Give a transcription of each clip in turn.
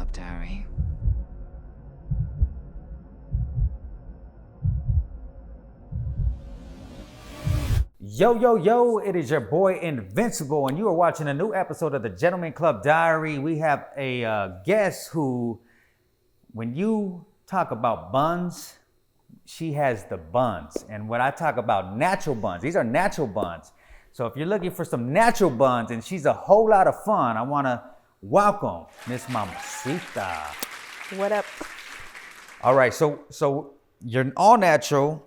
Club Diary. Yo, yo, yo, it is your boy Invincible, and you are watching a new episode of the Gentleman Club Diary. We have a guest who, when you talk about buns, she has the buns. And when I talk about natural buns, these are natural buns. So if you're looking for some natural buns and she's a whole lot of fun, I want to welcome Ms.Mamacita. What up? All right, so you're all natural,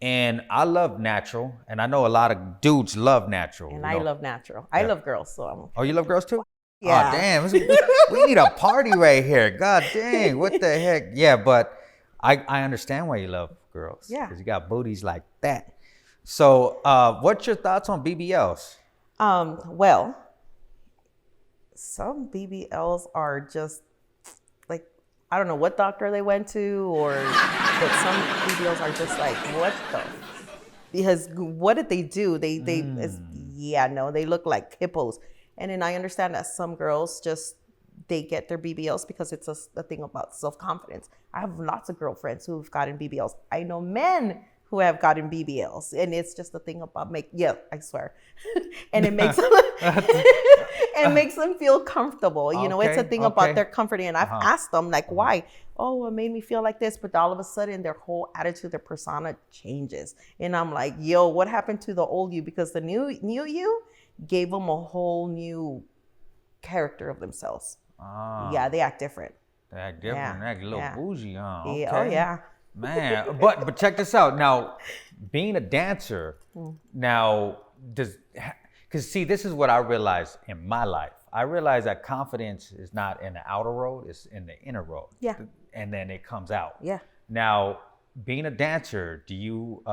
and I love natural, and I know a lot of dudes love natural. And I love natural. I love girls, so I'm... Oh, you love girls too? Yeah. Oh, damn. We need a party right here. God dang. What the heck? Yeah, but I understand why you love girls. Yeah. Because you got booties like that. So what's your thoughts on BBLs? Well, some BBLs are just like, I don't know what doctor they went to, but some BBLs are just like, what the? Because what did they do? They look like hippos. And then I understand that some girls they get their BBLs because it's a thing about self-confidence. I have lots of girlfriends who've gotten BBLs. I know men who have gotten BBLs, and it's just a thing about I swear. And it makes them, it makes them feel comfortable. You know, it's a thing about their comfort. And I've asked them, like, why? Oh, it made me feel like this. But all of a sudden, their whole attitude, their persona changes. And I'm like, yo, what happened to the old you? Because the new you gave them a whole new character of themselves. Yeah, they act different. They act different. Yeah. They act a little bougie, huh? Okay. Yeah, oh, yeah. Man, but check this out. Now, being a dancer, now, because see, this is what I realized in my life. I realized that confidence is not in the outer road, it's in the inner road. Yeah. And then it comes out. Yeah. Now, being a dancer, do you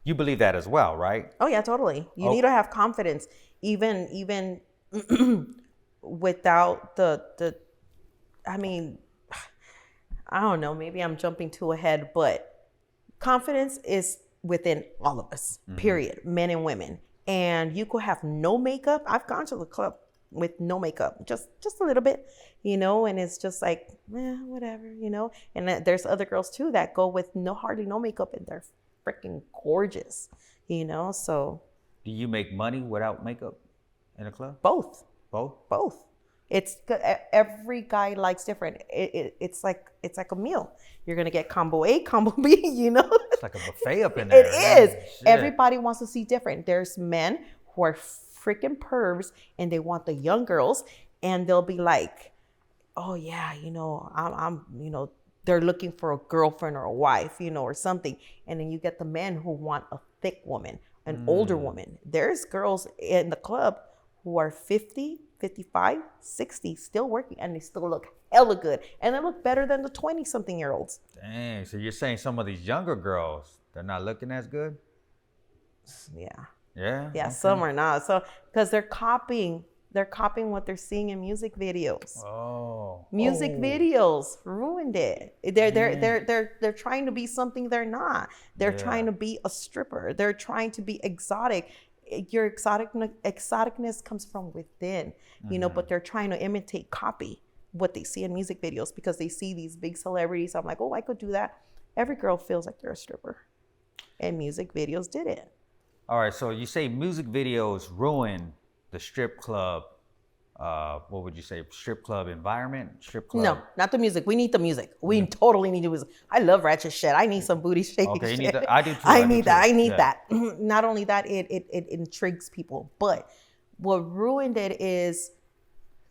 believe that as well, right? Oh yeah, totally. You need to have confidence, even without the. I mean, I don't know. Maybe I'm jumping too ahead, but confidence is within all of us. Period, men and women. And you could have no makeup. I've gone to the club with no makeup, just a little bit, you know, and it's just like, whatever, you know. And there's other girls too that go with hardly no makeup, and they're freaking gorgeous, you know. So do you make money without makeup in a club? Both. It's every guy likes different. It's like a meal. You're gonna get combo A, combo B, you know. It's like a buffet up in there. It is. Shit. Everybody wants to see different. There's men who are freaking pervs and they want the young girls, and they'll be like, oh yeah, you know, I'm you know, they're looking for a girlfriend or a wife, you know, or something. And then you get the men who want a thick woman, an older woman. There's girls in the club who are 50, 55, 60, still working, and they still look hella good. And they look better than the 20-something-year-olds. Dang, so you're saying some of these younger girls, they're not looking as good? Yeah. Yeah? Yeah, Okay. some are not. So, because they're copying what they're seeing in music videos. Music videos ruined it. They're trying to be something they're not. They're trying to be a stripper. They're trying to be exotic. Your exoticness comes from within, you know, but they're trying to copy what they see in music videos because they see these big celebrities. I'm like, oh, I could do that. Every girl feels like they're a stripper, and music videos did it. All right, so you say music videos ruin the strip club, what would you say, strip club environment? Strip club? No, not the music. We need the music. We totally need the music. I love ratchet shit. I need some booty shaking Okay, you shit. need that. I do too. I need that. Not only that, it intrigues people. But what ruined it is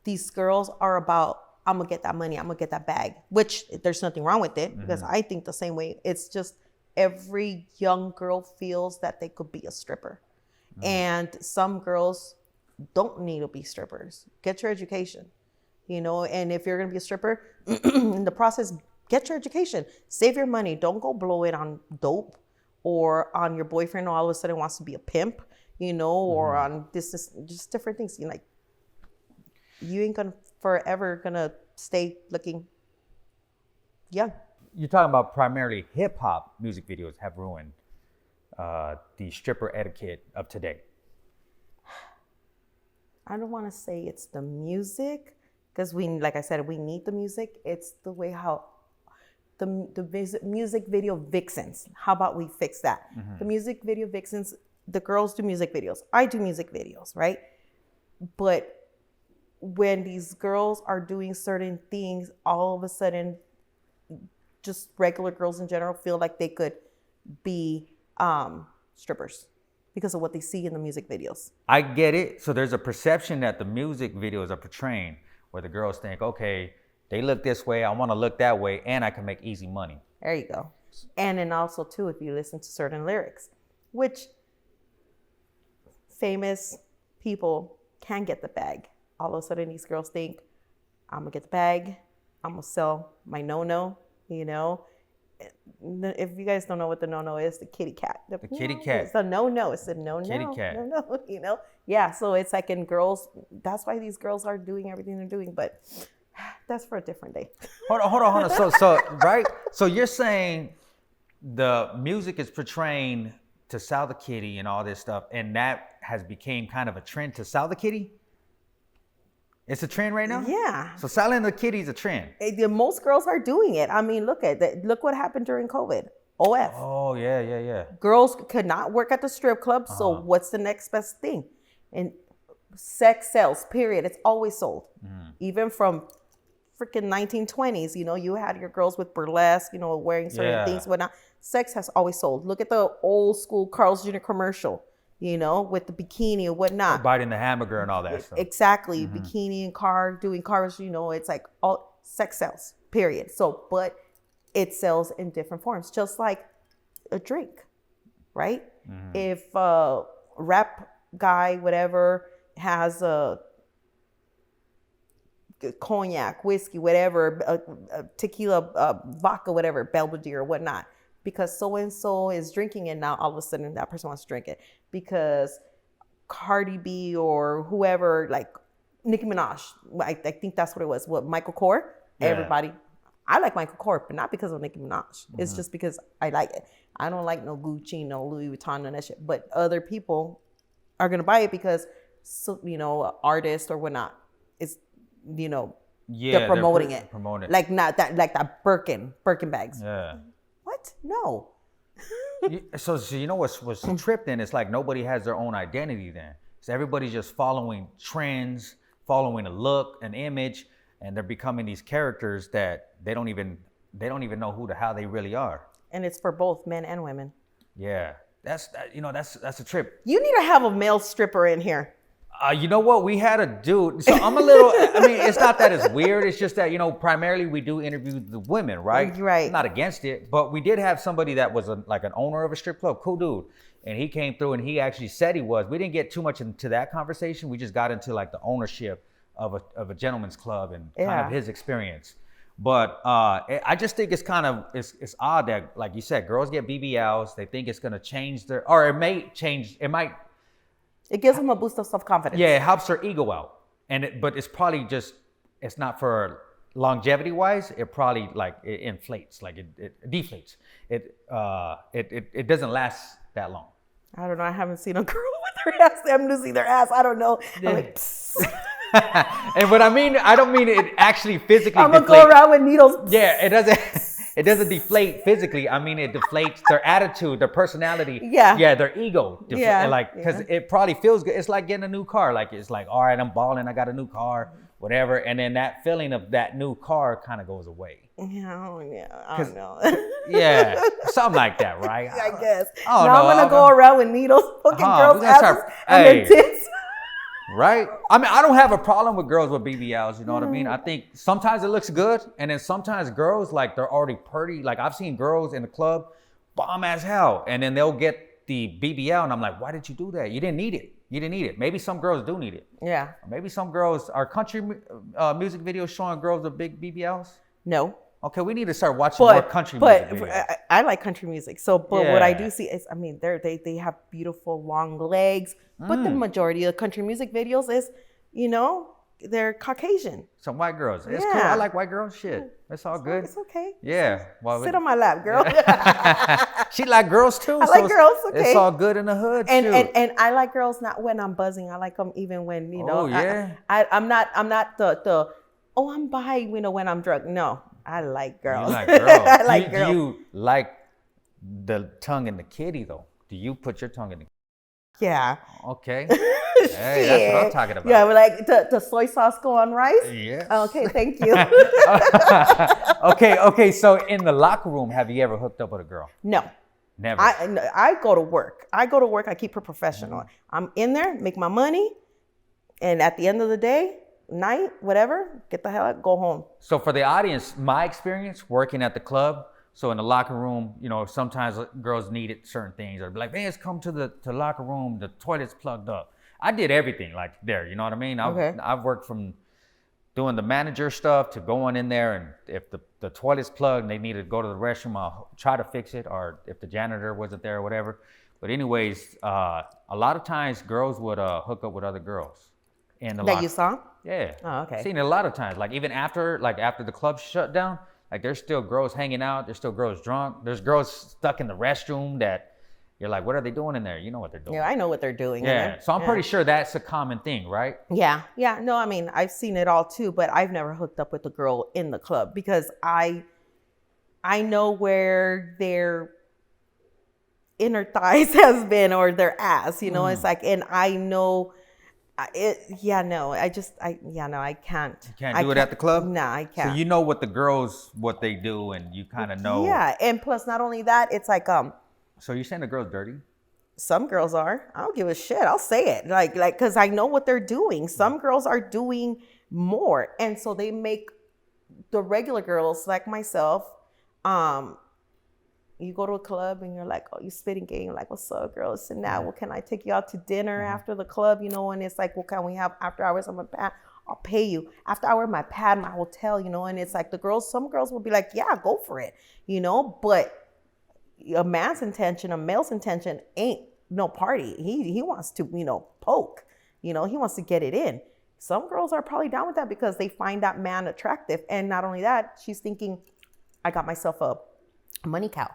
these girls are about, I'm going to get that money. I'm going to get that bag, which there's nothing wrong with it because I think the same way. It's just every young girl feels that they could be a stripper. And some girls don't need to be strippers. Get your education, you know, and if you're going to be a stripper, in the process, get your education. Save your money. Don't go blow it on dope or on your boyfriend who all of a sudden wants to be a pimp, you know, or on this is just different things. You know, like, you ain't forever gonna stay looking young. You're talking about primarily hip hop music videos have ruined the stripper etiquette of today. I don't want to say it's the music, because like I said, we need the music. It's the way how the music video vixens. How about we fix that? The music video vixens, the girls do music videos. I do music videos, right? But when these girls are doing certain things, all of a sudden, just regular girls in general feel like they could be strippers because of what they see in the music videos. I get it. So there's a perception that the music videos are portraying where the girls think, okay, they look this way, I want to look that way, and I can make easy money. There you go. And then also, too, if you listen to certain lyrics, which famous people can get the bag. All of a sudden, these girls think, I'm going to get the bag. I'm going to sell my no-no, you know. If you guys don't know what the no-no is, the kitty cat. The kitty cat. It's the no-no. It's the no-no. Kitty cat. No-no, you know. Yeah, so it's like in girls, that's why these girls are doing everything they're doing. But that's for a different day. Hold on. So right? So you're saying the music is portraying to sell the kitty and all this stuff, and that has became kind of a trend to sell the kitty? It's a trend right now? Yeah. So selling the kitty is a trend. Most girls are doing it. I mean, look what happened during COVID. OF. Oh, yeah. Girls could not work at the strip club, so what's the next best thing? And sex sells, period. It's always sold. Even from freaking 1920s, you know, you had your girls with burlesque, you know, wearing certain things, whatnot. Sex has always sold. Look at the old school Carl's Jr. commercial, you know, with the bikini or whatnot. Biting the hamburger and all that stuff. Exactly. Bikini and car, doing cars, you know, it's like all sex sells, period. So, but it sells in different forms, just like a drink, right? If a rap guy, whatever, has a cognac, whiskey, whatever, tequila, vodka, whatever, Belvedere, whatnot, because so-and-so is drinking it now, all of a sudden that person wants to drink it. Because Cardi B or whoever, like Nicki Minaj, I think that's what it was, Michael Kors, everybody, I like Michael Kors, but not because of Nicki Minaj. It's just because I like it. I don't like no Gucci, no Louis Vuitton, none of that shit. But other people are going to buy it because, you know, artist or whatnot is, you know, they're promoting it. Like not that, like that Birkin bags. Yeah. What? No. So you know what's tripped in? It's like nobody has their own identity then. So everybody's just following trends, following a look, an image, and they're becoming these characters that they don't even know who the hell they really are. And it's for both men and women. Yeah. That's a trip. You need to have a male stripper in here. You know what? We had a dude. So I'm a little, I mean, it's not that it's weird. It's just that, you know, primarily we do interview the women, right? Right. I'm not against it. But we did have somebody that was like an owner of a strip club. Cool dude. And he came through and he actually said he was. We didn't get too much into that conversation. We just got into like the ownership of a gentleman's club and kind of his experience. But I just think it's kind of, it's odd that, like you said, girls get BBLs. They think it's going to change or it might. It gives them a boost of self-confidence. Yeah, it helps their ego out. But it's probably just, it's not for longevity-wise. It probably it inflates, it deflates. It doesn't last that long. I don't know. I haven't seen a girl with her ass. I'm losing their ass. I don't know. I'm like, and what I mean, I don't mean it actually physically. I'm gonna go around with needles. Yeah, it doesn't. It doesn't deflate physically. I mean, it deflates their attitude, their personality. Yeah, their ego. Because it probably feels good. It's like getting a new car. Like it's like, all right, I'm balling. I got a new car, whatever. And then that feeling of that new car kind of goes away. Yeah, I don't know. Yeah, something like that, right? I guess. Oh, now I'm gonna go around with needles, fucking girls' asses and their tits. Right? I mean, I don't have a problem with girls with BBLs, you know what I mean? I think sometimes it looks good, and then sometimes girls, like, they're already pretty. Like, I've seen girls in the club, bomb as hell, and then they'll get the BBL, and I'm like, why did you do that? You didn't need it. Maybe some girls do need it. Yeah. Maybe some girls, are country music videos showing girls with big BBLs? No. Okay, we need to start watching more country music videos. But I like country music. So, what I do see is, I mean, they have beautiful long legs. But the majority of country music videos is, you know, they're Caucasian. Some white girls. It's cool. I like white girls. Shit. It's all good. It's okay. Yeah. Sit on my lap, girl. She like girls too. I like girls. Okay. It's all good in the hood. And I like girls not when I'm buzzing. I like them even when, you know. Oh, yeah. I'm not the oh, I'm bi, when I'm drunk. No, I like girls. You like girls. I like girls. Do you like the tongue in the kitty though? Do you put your tongue in the Yeah. Okay. Hey, that's what I'm talking about. Yeah, we're like, the soy sauce go on rice? Yes. Okay, thank you. Okay. So in the locker room, have you ever hooked up with a girl? No. Never. I go to work. I keep it professional. I'm in there, make my money, and at the end of the day, night, whatever, get the hell out, go home. So for the audience, my experience working at the club, so in the locker room, sometimes girls needed certain things. Or be like, man, let's come to the locker room, the toilet's plugged up. I did everything like there, you know what I mean? I've worked from doing the manager stuff to going in there, and if the toilet's plugged and they need to go to the restroom, I'll try to fix it, or if the janitor wasn't there or whatever. But anyways, a lot of times girls would hook up with other girls. That you saw? Yeah. Oh, okay. Seen it a lot of times. Like even after the club shut down, like there's still girls hanging out. There's still girls drunk. There's girls stuck in the restroom that you're like, what are they doing in there? You know what they're doing. Yeah, I know what they're doing. Yeah. So I'm pretty sure that's a common thing, right? Yeah. No, I mean, I've seen it all too, but I've never hooked up with a girl in the club because I know where their inner thighs has been or their ass, it's like, and I know I can't. You can't do it at the club? No, I can't. So you know what the girls, what they do, and you kind of know. Yeah, and plus not only that, it's like, So you're saying the girl's dirty? some girls are. I don't give a shit. I'll say it. Like, because I know what they're doing. Some girls are doing more. And so they make the regular girls like myself, you go to a club and you're like, oh, you spitting game. Like, what's up, girls? And now, well, can I take you out to dinner after the club? And it's like, well, can we have after hours on my pad? I'll pay you. After hour, my pad, my hotel, and it's like some girls will be like, yeah, go for it, but a male's intention ain't no party. He wants to, poke, he wants to get it in. Some girls are probably down with that because they find that man attractive. And not only that, she's thinking, I got myself a money cow,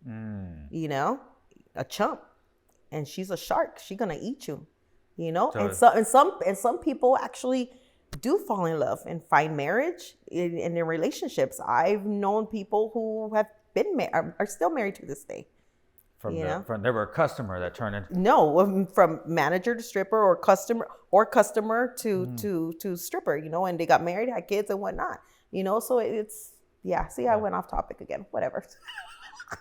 a chump, and she's a shark. She's going to eat you, So, and some people actually do fall in love and find marriage in their relationships. I've known people who have been are still married to this day. They were a customer that turned into. No, from manager to stripper or customer to stripper, and they got married, had kids and whatnot, so it's, yeah. See, I went off topic again, whatever.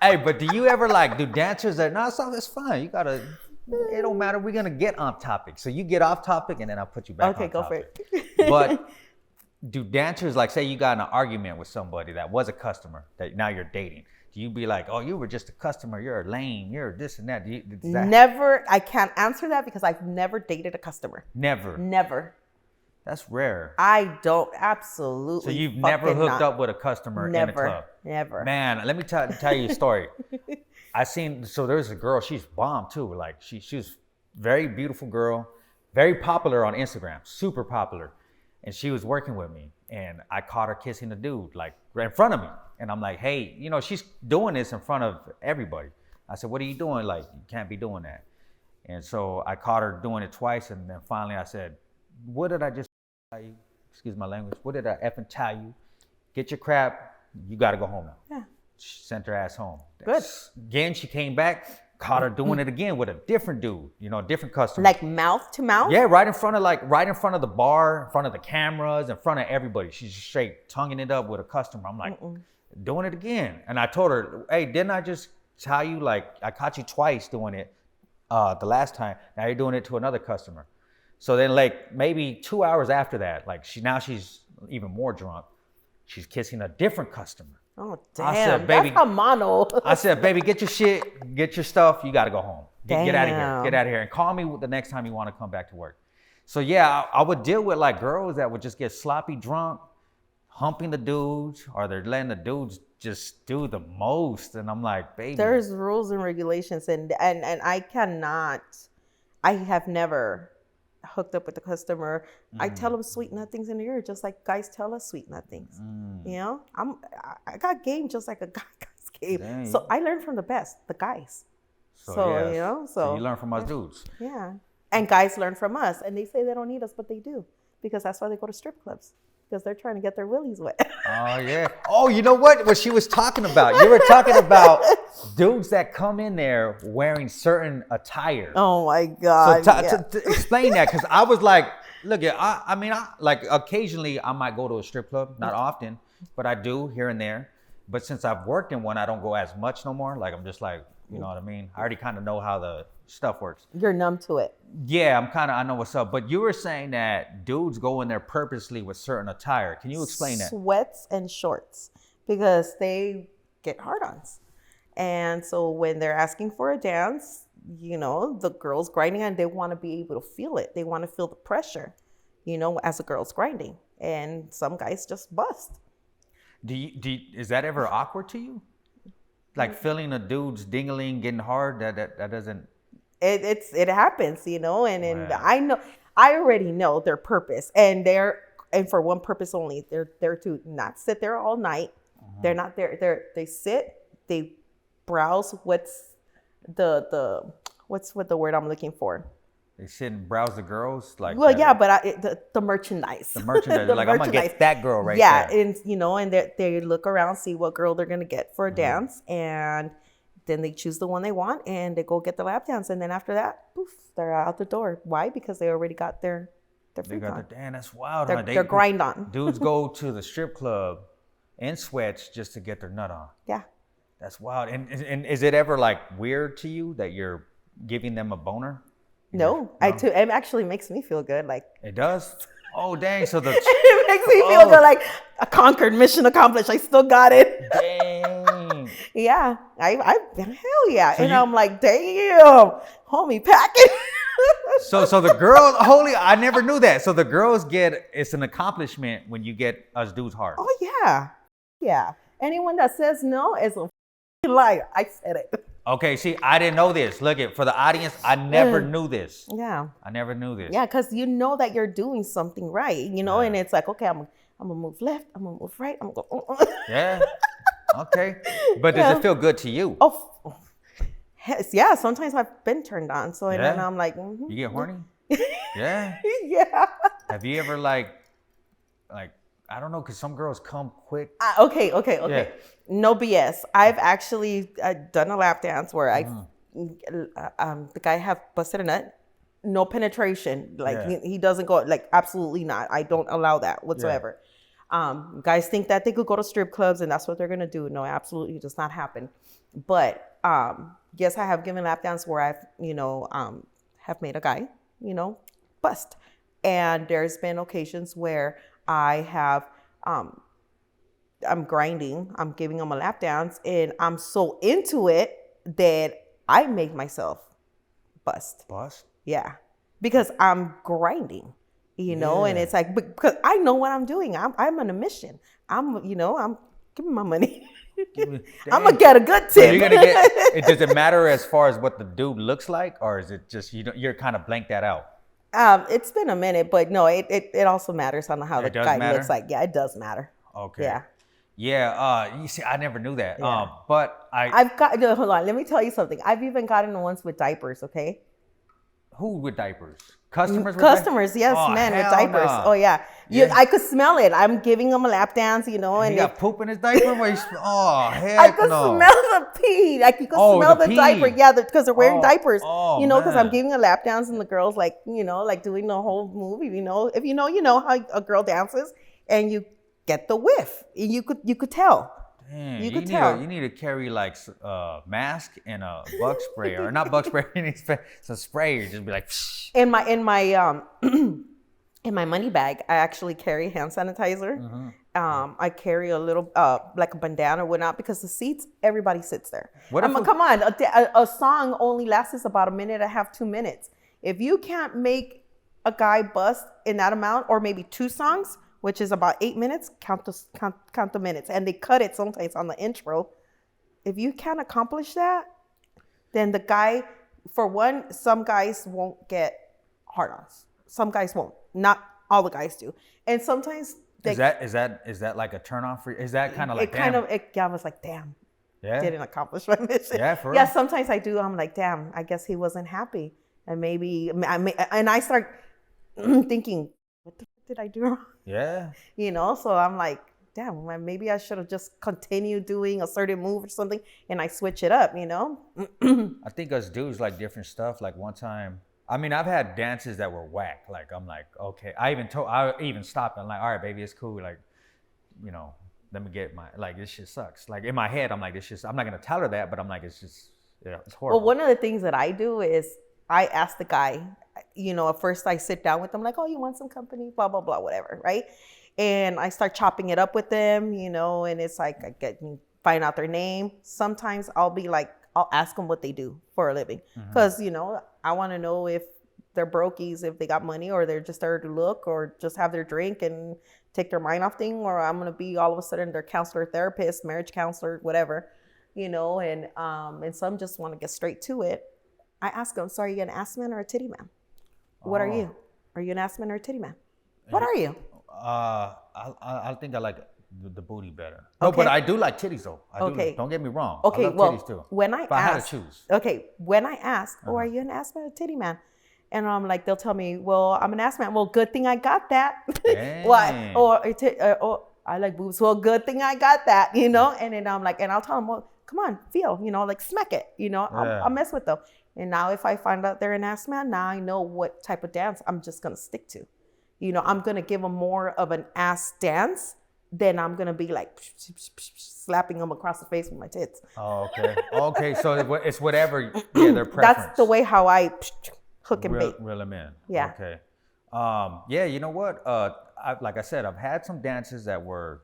Hey, but do you ever do dancers that, no, it's fine. It don't matter. We're going to get on topic. So you get off topic and then I'll put you back on topic. Okay, go for it. But do dancers, say you got in an argument with somebody that was a customer that now you're dating. Do you be like, oh, you were just a customer. You're lame. You're this and that. Never. I can't answer that because I've never dated a customer. Never. That's rare. I don't. Absolutely. So you've never hooked up with a customer in a club? Never. Man, let me tell you a story. So there's a girl, she's bomb too. She was very beautiful girl, very popular on Instagram, super popular. And she was working with me and I caught her kissing the dude right in front of me. And I'm like, hey, she's doing this in front of everybody. I said, what are you doing? You can't be doing that. And so I caught her doing it twice. And then finally I said, what did I just tell you? Excuse my language. What did I effing tell you? Get your crap. You got to go home now. Yeah. She sent her ass home. Good. Again, she came back, caught her doing it again with a different dude, different customer. Like mouth to mouth? Yeah, right in front of the bar, in front of the cameras, in front of everybody. She's just straight tonguing it up with a customer. I'm like, doing it again. And I told her, hey, didn't I just tell you, I caught you twice doing it the last time. Now you're doing it to another customer. So then maybe 2 hours after that, she's even more drunk. She's kissing a different customer. Oh, damn. I said, baby, that's a mono. I said, baby, get your shit, get your stuff. You got to go home. Get out of here. Get out of here. And call me the next time you want to come back to work. So, yeah, I would deal with girls that would just get sloppy drunk, humping the dudes, or they're letting the dudes just do the most. And I'm like, baby. There's rules and regulations. And I have never hooked up with the customer. I tell them sweet nothings in the ear, just like guys tell us sweet nothings. I got game just like a guy's game. Dang. So I learned from the best, the guys. So you learn from us dudes. Yeah. And guys learn from us, and they say they don't need us, but they do, because that's why they go to strip clubs. because they're trying to get their willies wet. Oh, yeah. Oh, you know what she was talking about? You were talking about dudes that come in there wearing certain attire. Oh, my God. So to explain that, because I was like, look, I mean, like occasionally I might go to a strip club, not often, but I do here and there. But since I've worked in one, I don't go as much no more. Like, I'm just like, you know what I mean? I already kind of know how the stuff works. You're numb to it. Yeah, I know what's up. But you were saying that dudes go in there purposely with certain attire. Can you explain that? Sweats and shorts, because they get hard-ons. And so when they're asking for a dance, you know, the girl's grinding and they want to be able to feel it. They want to feel the pressure, you know, as a girl's grinding. And some guys just bust. Is that ever awkward to you? Like feeling a dude's dingling getting hard, that doesn't... It happens, you know, and I already know their purpose, and for one purpose only. They're there to not sit there all night. Uh-huh. They're not there. They sit, they browse what's the word I'm looking for. They sit and browse the girls, like. Well, yeah, but the merchandise. The merchandise. Like, I'm gonna get that girl right there. Yeah, and you know, and they look around, see what girl they're gonna get for a dance, and then they choose the one they want, and they go get the lap dance, and then after that, poof, they're out the door. Why? Because they already got their freak on. Damn, that's wild. Their grind on. Dudes go to the strip club in sweats just to get their nut on. Yeah. That's wild. And is it ever like weird to you that you're giving them a boner? No. It actually makes me feel good. Like, it does? Oh, dang. So it makes me feel good, like a conquered, mission accomplished. I still got it. Dang. Yeah. Hell yeah. So I'm like, damn, homie, pack it. So the girls, I never knew that. So the girls it's an accomplishment when you get us dudes hard. Oh, yeah. Yeah. Anyone that says no is a liar. I said it. Okay, see, I didn't know this. Look, for the audience, I never knew this. Yeah. I never knew this. Yeah, because you know that you're doing something right, you know, and it's like, okay, I'm going to move left, I'm going to move right, I'm going to go. Yeah. Okay. But does it feel good to you? Oh, yeah, sometimes I've been turned on. So then I'm like, You get horny? Yeah. Yeah. Have you ever like, I don't know, because some girls come quick. Okay. Yeah. No BS. I've actually done a lap dance where the guy have busted a nut, no penetration. Like he doesn't go, like, absolutely not. I don't allow that whatsoever. Yeah. Guys think that they could go to strip clubs and that's what they're gonna do. No, absolutely does not happen. But yes, I have given lap dance where I've have made a guy bust, and there's been occasions where I have I'm grinding, I'm giving them a lap dance, and I'm so into it that I make myself bust. Bust? Yeah. Because I'm grinding, and it's like, because I know what I'm doing. I'm on a mission. I'm give me my money. I'm gonna get a good tip. So you're gonna get. Does it matter as far as what the dude looks like, or is it just you're kind of blank that out? It's been a minute, but no, it also matters on how the guy looks like. Yeah, it does matter. Okay. Yeah. Yeah. You see, I never knew that. Yeah. But hold on. Let me tell you something. I've even gotten the ones with diapers. Okay. Who with diapers? Customers? Yes, men with diapers. No. Oh yeah. I could smell it. I'm giving them a lap dance, and he got poop in his diaper. Heck I could smell the pee. Like you could smell the diaper. Yeah, because they're wearing diapers. Because I'm giving a lap dance, and the girls like doing the whole move. If you know how a girl dances, and you get the whiff. You could tell. Damn, you could tell. You need to carry like a mask and a bug spray, or not bug spray. You need some spray. Just be like. Psh. In my in my money bag, I actually carry hand sanitizer. Mm-hmm. I carry a little like a bandana or whatnot, because the seats, everybody sits there. Come on, a song only lasts about a minute and a half, 2 minutes. If you can't make a guy bust in that amount, or maybe 2 songs, which is about 8 minutes, count the minutes. And they cut it sometimes on the intro. If you can't accomplish that, then the guy, for one, some guys won't get hard-ons. Some guys won't. Not all the guys do. And sometimes is that like a turn-off for you? Is that kind of like I was like, damn. Yeah. Didn't accomplish my mission. Yeah, for real. Yeah, sometimes I do. I'm like, damn, I guess he wasn't happy. And maybe, and I start thinking, what the fuck did I do wrong? Yeah. You know, so I'm like, damn, maybe I should have just continued doing a certain move or something, and I switch it up, you know? I think us dudes like different stuff. Like one time, I mean, I've had dances that were whack. Like I'm like, okay. I even stopped and like, all right, baby, it's cool. Like, you know, let me get like this shit sucks. Like in my head, I'm like, I'm not gonna tell her that, but I'm like, it's just, yeah, it's horrible. Well, one of the things that I do is I ask the guy, you know, at first I sit down with them like, oh, you want some company, blah, blah, blah, whatever, right? And I start chopping it up with them, you know, and it's like I find out their name. Sometimes I'll be like, I'll ask them what they do for a living. Because, you know, I want to know if they're brokies, if they got money, or they're just there to look, or just have their drink and take their mind off thing, or I'm going to be all of a sudden their counselor, therapist, marriage counselor, whatever, you know, and some just want to get straight to it. I ask them, so are you an ass man or a titty man? What are you? Are you an ass man or a titty man? What are you? I think I like the booty better. No, Okay. but I do like titties though. I do. Okay. Don't get me wrong. Okay, I love well, titties too. when I If I had ask, to choose. okay, when I ask, oh, are you an ass man or a titty man? And I'm like, they'll tell me, well, I'm an ass man. Well, good thing I got that. Why? Or I like boobs. Well, good thing I got that, you know? And then I'm like, and I'll tell them, well, come on, feel, you know, like smack it, you know? I'll mess with them. And now if I find out they're an ass man, now I know what type of dance I'm just going to stick to. You know, I'm going to give them more of an ass dance than I'm going to be like slapping them across the face with my tits. Oh, okay. Okay, so it's whatever their preference. That's the way how I hook and bait. Reel them in. Yeah. Okay. Yeah, you know what? Like I said, I've had some dances that were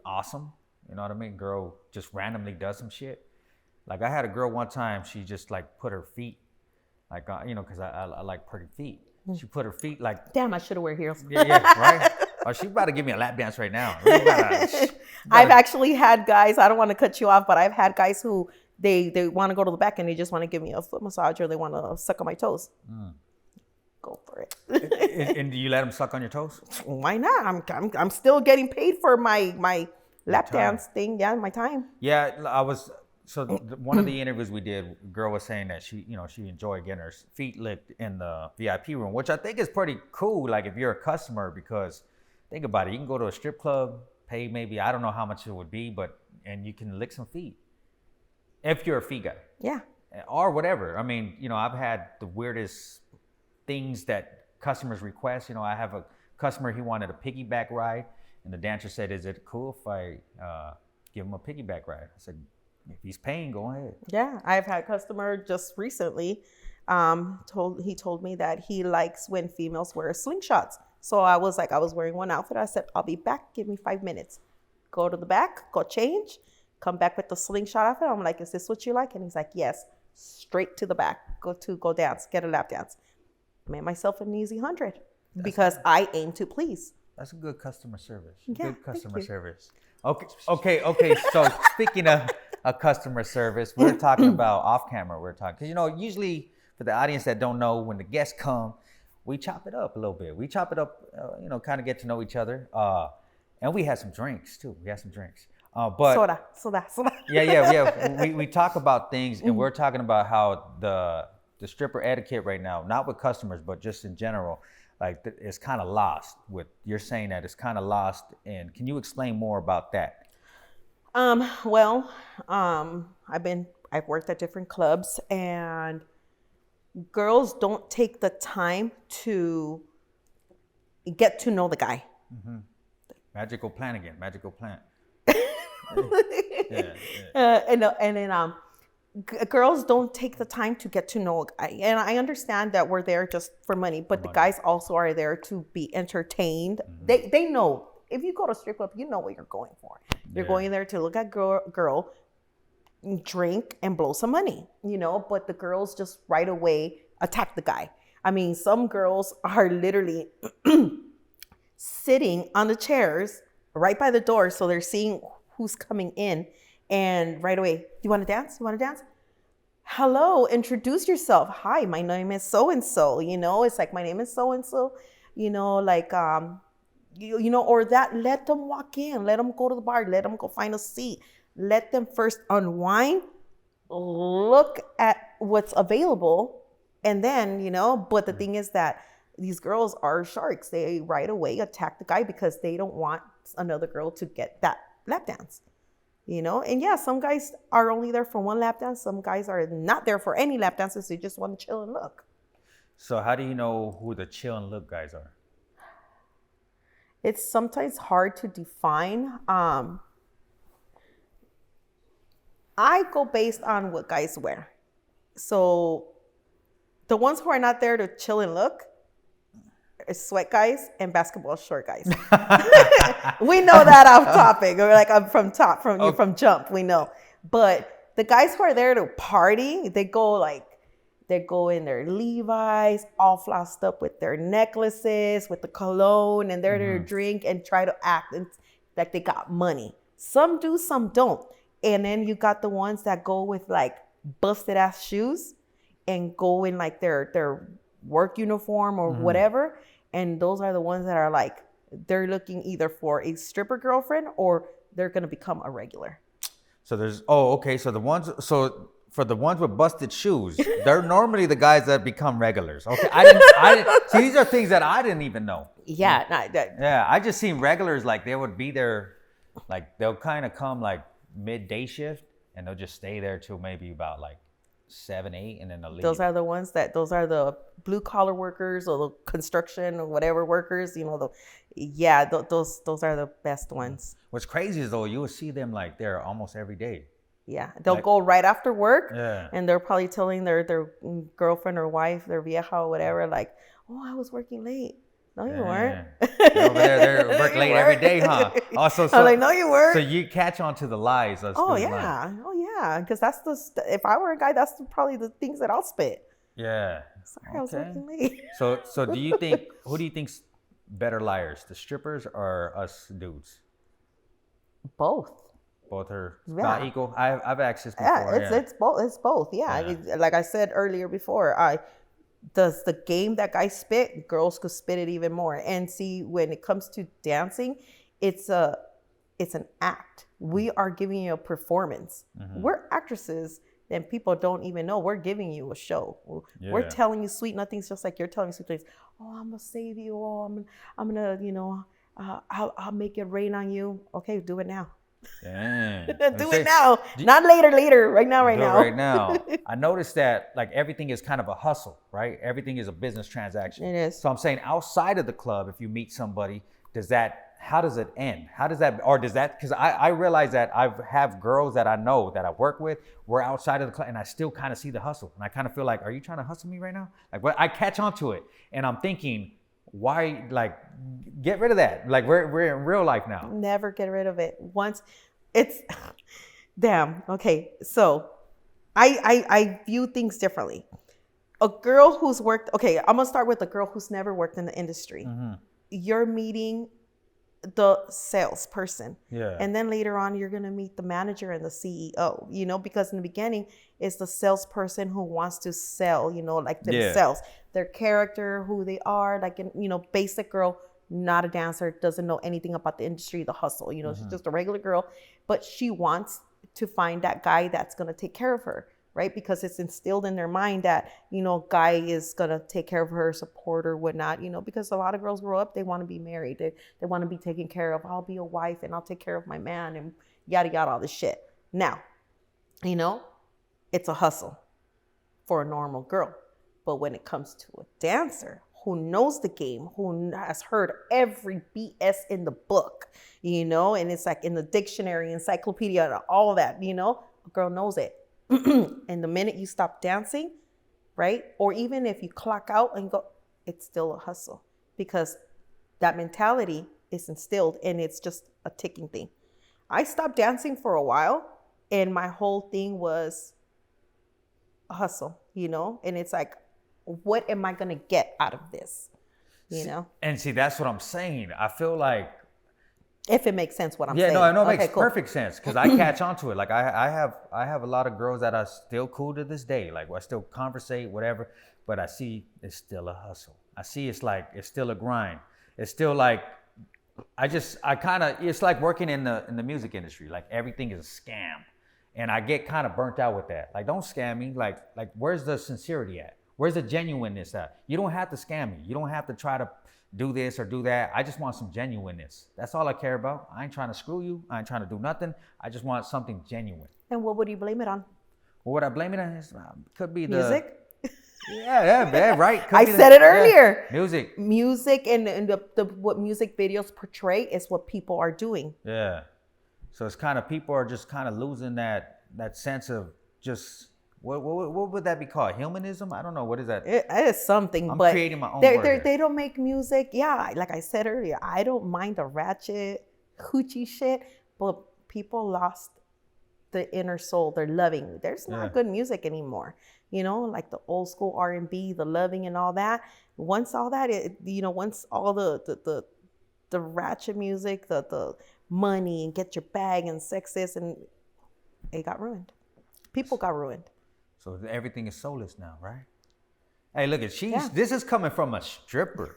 awesome. You know what I mean? Girl just randomly does some shit. Like I had a girl one time, she just like put her feet, like, you know, because I like pretty feet. She put her feet like. Damn, I should have wear heels. Yeah, right? Oh, she about to give me a lap dance right now. I've actually had guys, I don't want to cut you off, but I've had guys who they want to go to the back and they just want to give me a foot massage, or they want to suck on my toes. Go for it. And do you let them suck on your toes? Why not? I'm still getting paid for my lap dance thing. Yeah, my time. Yeah, I was. So one of the interviews we did, a girl was saying that she enjoyed getting her feet licked in the VIP room, which I think is pretty cool. Like if you're a customer, because think about it, you can go to a strip club, pay maybe, I don't know how much it would be, and you can lick some feet if you're a feet guy. Yeah. Or whatever. I mean, you know, I've had the weirdest things that customers request. You know, I have a customer, he wanted a piggyback ride, and the dancer said, "Is it cool if I give him a piggyback ride?" I said, if he's paying, go ahead. Yeah, I've had a customer just recently told me that he likes when females wear slingshots. So I was wearing one outfit. I said, I'll be back. Give me 5 minutes. Go to the back, go change, come back with the slingshot outfit. I'm like, is this what you like? And he's like, yes. Straight to the back. Go dance. Get a lap dance. Made myself an easy 100 because I aim to please. That's a good customer service. Yeah, Good customer thank you. service. Okay. So speaking of a customer service, we're talking about off camera. We're talking, because, you know, usually for the audience that don't know, when the guests come, we chop it up a little bit. We chop it up, you know, kind of get to know each other. And we had some drinks too. But Soda. Yeah. We talk about things, and we're talking about how the stripper etiquette right now, not with customers, but just in general, like it's kind of lost. You're saying that it's kind of lost, and can you explain more about that? I've worked at different clubs, and girls don't take the time to get to know the guy. Mm-hmm. Magical plant. And then girls don't take the time to get to know a guy. And I understand that we're there just for money, but the guys also are there to be entertained. Mm-hmm. They know. If you go to a strip club, you know what you're going for. You're going there to look at girl, drink, and blow some money, you know, but the girls just right away attack the guy. I mean, some girls are literally sitting on the chairs right by the door, so they're seeing who's coming in, and right away, you want to dance? Hello, introduce yourself. Hi, my name is so-and-so, you know, it's like, my name is so-and-so, you know, like, you know, or that, let them walk in, let them go to the bar, let them go find a seat, let them first unwind, look at what's available, and then, you know, but the thing is that these girls are sharks. They right away attack the guy because they don't want another girl to get that lap dance. You know, and yeah, some guys are only there for one lap dance. Some guys are not there for any lap dances. They just want to chill and look. So how do you know who the chill and look guys are? It's sometimes hard to define. I go based on what guys wear. So the ones who are not there to chill and look is sweat guys and basketball short guys. We know that off topic. Or like I'm from jump, we know. But the guys who are there to party, they go in their Levi's, all flossed up with their necklaces, with the cologne, and they're there to drink and try to act like they got money. Some do, some don't. And then you got the ones that go with like busted ass shoes and go in like their work uniform or whatever. And those are the ones that are like, they're looking either for a stripper girlfriend or they're going to become a regular. So so for the ones with busted shoes, they're normally the guys that become regulars. Okay. I didn't see, these are things that I didn't even know. Yeah. Yeah. I just seen regulars like they would be there, like they'll kind of come like midday shift and they'll just stay there till maybe about like 7, 8, and then they'll leave. Those are the blue collar workers or the construction or whatever workers, you know, those are the best ones. What's crazy is though, you will see them like there almost every day. Yeah. They'll go right after work Yeah. and they're probably telling their girlfriend or wife, their vieja or whatever, like, oh, I was working late. No, you weren't. They're over there, they work late every day, huh? Also, I'm like, no, you weren't. So you catch on to the lies. Oh yeah. Because that's if I were a guy, that's probably the things that I'll spit. Yeah. Sorry, I was working late. So who do you think's better liars, the strippers or us dudes? Both. Both are about equal. I've asked this before. Yeah, it's both. It's both. Yeah. Like I said earlier before, does the game that guys spit, girls could spit it even more. And see, when it comes to dancing, it's an act. We are giving you a performance. We're actresses and people don't even know. We're giving you a show. We're telling you sweet nothings just like you're telling me sweet things. Oh, I'm gonna save you. Oh, I'm gonna, you know, I'll make it rain on you. Okay, do it now. Damn. Do it now. Not later. Right now. Right now. I noticed that like everything is kind of a hustle, right? Everything is a business transaction. It is. So I'm saying outside of the club, if you meet somebody, how does it end? Because I realize that I have girls that I know that I work with, we're outside of the club and I still kind of see the hustle. And I kind of feel like, are you trying to hustle me right now? Like, what? I catch on to it and I'm thinking, why, like, get rid of that. Like we're in real life now. Never get rid of it. Once it's, damn. Okay. So I view things differently. A girl who's worked, okay, I'm gonna start with a girl who's never worked in the industry. You're meeting the salesperson. Yeah. And then later on, you're going to meet the manager and the CEO, you know, because in the beginning, it's the salesperson who wants to sell, you know, like themselves, their character, who they are, like, you know, basic girl, not a dancer, doesn't know anything about the industry, the hustle, you know, she's just a regular girl, but she wants to find that guy that's going to take care of her. Right? Because it's instilled in their mind that, you know, guy is going to take care of her, support her, whatnot, you know, because a lot of girls grow up, they want to be married. They want to be taken care of. I'll be a wife and I'll take care of my man and yada, yada, all this shit. Now, you know, it's a hustle for a normal girl. But when it comes to a dancer who knows the game, who has heard every BS in the book, you know, and it's like in the dictionary, encyclopedia, all that, you know, a girl knows it. And the minute you stop dancing, right? Or even if you clock out and go, it's still a hustle because that mentality is instilled and it's just a ticking thing. I stopped dancing for a while and my whole thing was a hustle, you know? And it's like, what am I going to get out of this? You know? And see, that's what I'm saying. I feel like, if it makes sense what I'm saying. Yeah, no, it makes perfect sense because I catch on to it. Like I have a lot of girls that are still cool to this day. Like I still conversate, whatever, but I see it's still a hustle. I see it's still a grind. It's still like, it's like working in the music industry. Like everything is a scam. And I get kind of burnt out with that. Like, don't scam me. Like where's the sincerity at? Where's the genuineness at? You don't have to scam me. You don't have to try to do this or do that. I just want some genuineness. That's all I care about. I ain't trying to screw you. I ain't trying to do nothing. I just want something genuine. And what would you blame it on? What would I blame it on? Could be the music. Yeah, right. I said it earlier. Music and the what music videos portray is what people are doing. Yeah. So it's kind of people are just kind of losing that sense of just what would that be called? Humanism? I don't know. What is that? It is something. I'm but creating my own word. They don't make music. Yeah, like I said earlier, I don't mind the ratchet hoochie shit, but people lost the inner soul. They're loving. There's not good music anymore. You know, like the old school R&B, the loving and all that. Once all that, once all the ratchet music, the money and get your bag and sexist, and it got ruined. People got ruined. So everything is soulless now, right? Hey, look at this is coming from a stripper.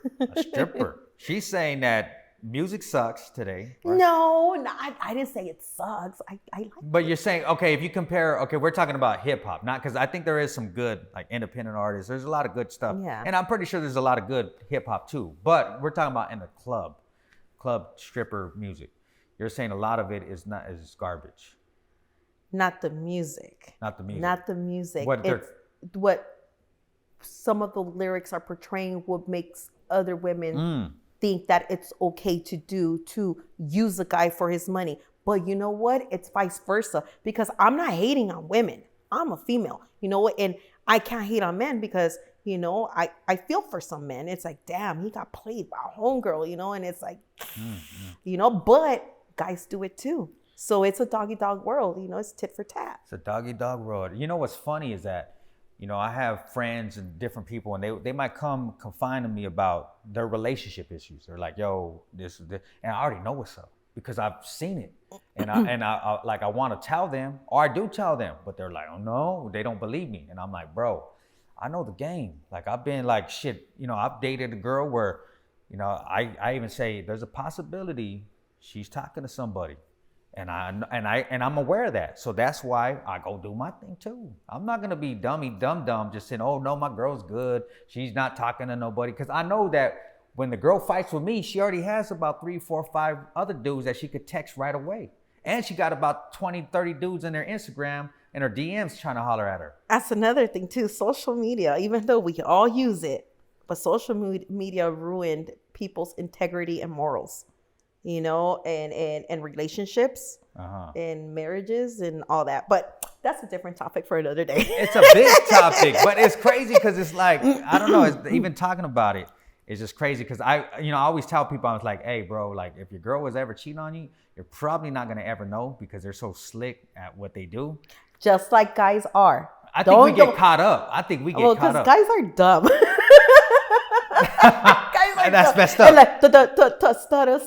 She's saying that music sucks today. Right? No, I didn't say it sucks. I like But you're saying, okay, if you compare, we're talking about hip hop, not because I think there is some good like independent artists. There's a lot of good stuff. Yeah. And I'm pretty sure there's a lot of good hip hop too. But we're talking about in the club stripper music. You're saying a lot of it is garbage. Not the music. Not the music. Not the music. What some of the lyrics are portraying what makes other women think that it's okay to do, to use a guy for his money. But you know what? It's vice versa, because I'm not hating on women. I'm a female, you know what? And I can't hate on men because, I feel for some men. It's like, damn, he got played by a homegirl, and it's like, but guys do it too. So it's a doggy-dog world, it's tit for tat. It's a doggy-dog world. You know what's funny is that, I have friends and different people, and they might come confine to me about their relationship issues. They're like, yo, this, and I already know what's up because I've seen it. And I want to tell them, or I do tell them, but they're like, oh no, they don't believe me. And I'm like, bro, I know the game. Like I've been like, shit, I've dated a girl where, I even say there's a possibility she's talking to somebody. And I'm aware of that. So that's why I go do my thing too. I'm not gonna be dumb just saying, oh no, my girl's good. She's not talking to nobody. Cause I know that when the girl fights with me, she already has about 3, 4, 5 other dudes that she could text right away. And she got about 20, 30 dudes in her Instagram and her DMs trying to holler at her. That's another thing too. Social media, even though we can all use it, but social media ruined people's integrity and morals. And relationships and marriages and all that. But that's a different topic for another day. It's a big topic, but it's crazy because it's like, I don't know, even talking about it is just crazy because I always tell people, I was like, hey, bro, like if your girl was ever cheating on you, you're probably not going to ever know because they're so slick at what they do. Just like guys are. I think we get caught up. Because guys are dumb. That's messed up. Like, stutter.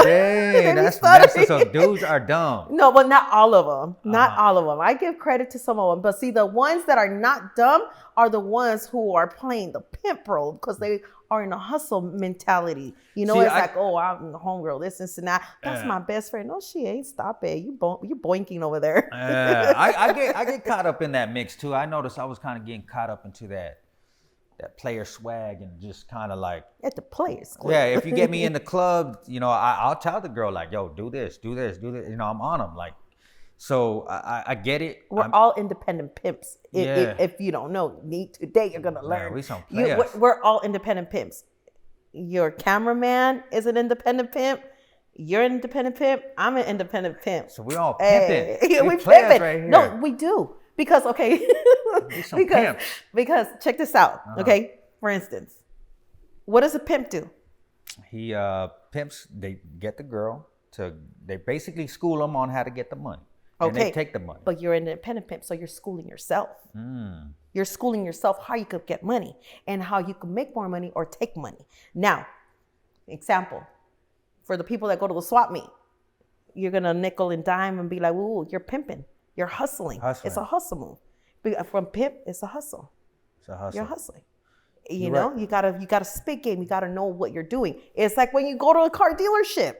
Dang, that's messed up. So dudes are dumb. No, but not all of them. Not all of them. I give credit to some of them. But see, the ones that are not dumb are the ones who are playing the pimp role because they are in a hustle mentality. Like, oh, I'm the homegirl, this and that. That's my best friend. No, she ain't. Stop it. You boinking over there. I get caught up in that mix too. I noticed I was kind of getting caught up into that player swag and just kind of like at the players. Yeah, if you get me in the club, I'll tell the girl like, yo, do this. I'm on them. Like, so I get it. We're all independent pimps. If you don't know, today you're gonna learn. We some players. We're all independent pimps. Your cameraman is an independent pimp. You're an independent pimp. I'm an independent pimp. So we all pimping. Hey, we pimping. Right here. No, we do. Because because check this out. Okay, for instance, what does a pimp do? He pimps. They get the girl they basically school them on how to get the money. And they take the money. But you're an independent pimp, so you're schooling yourself. You're schooling yourself how you could get money and how you can make more money or take money. Now, example for the people that go to the swap meet, you're gonna nickel and dime and be like, "Ooh, you're pimping." You're hustling. It's a hustle move. From pimp, it's a hustle. It's a hustle. You're hustling. You gotta spit game. You gotta know what you're doing. It's like when you go to a car dealership.